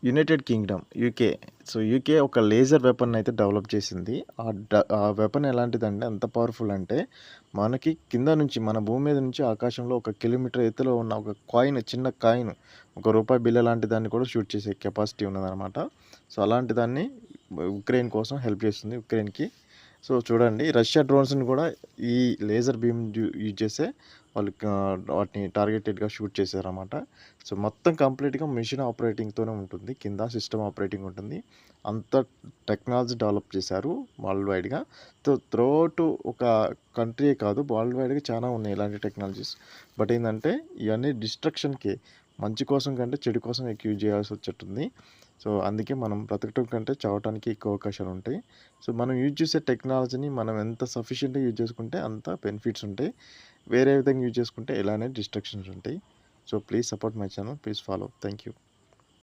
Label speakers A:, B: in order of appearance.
A: United Kingdom UK. So, UK ఒక laser weapon అయితే develop చేసింది. ఆ వెపన్ ఎలాంటిదంటే ఎంత పవర్‌ఫుల్ అంటే, మనకి కింద నుంచి మన భూమి మీద నుంచి ఆకాశంలో 1 కిలోమీటర్ ఎత్తులో ఉన్న ఒక చిన్న కాయిన్, ఒక రూపాయి బిళ్ళ లాంటి దాన్ని కూడా షూట్ చేసే కెపాసిటీ ఉన్నదనమాట. సో, అలాంటి దాన్ని ఉక్రెయిన్ కోసం హెల్ప్ చేస్తుంది ఉక్రెయిన్‌కి. సో, చూడండి రష్యా డ్రోన్స్‌ని కూడా ఈ లేజర్ బీమ్ యూజ్ చేసే వాళ్ళు వాటిని టార్గెటెడ్‌గా షూట్ చేశారన్నమాట. సో, మొత్తం కంప్లీట్‌గా మెషిన్ ఆపరేటింగ్‌తోనే ఉంటుంది. కింద సిస్టమ్ ఆపరేటింగ్ ఉంటుంది. అంత టెక్నాలజీ డెవలప్ చేశారు వరల్డ్ వైడ్‌గా. త్రూఅవుట్ ఒక కంట్రీయే కాదు, వరల్డ్ వైడ్‌గా చాలా ఉన్నాయి ఇలాంటి టెక్నాలజీస్. బట్ ఏందంటే ఇవన్నీ డిస్ట్రక్షన్‌కే, మంచి కోసం కంటే చెడు కోసం ఎక్కువ యూజ్ చేయాల్సి వచ్చేట్టుంది. సో, అందుకే మనం బ్రతకటం కంటే చావటానికి ఎక్కువ అవకాశాలుంటాయి. సో, మనం యూజ్ చేసే టెక్నాలజీని మనం ఎంత సఫిషియెంట్‌గా యూజ్ చేసుకుంటే అంత బెనిఫిట్స్ ఉంటాయి. వేరే విధంగా యూజ్ చేసుకుంటే ఇలానే డిస్ట్రక్షన్స్ ఉంటాయి. So, please support my channel. Please follow. Thank you.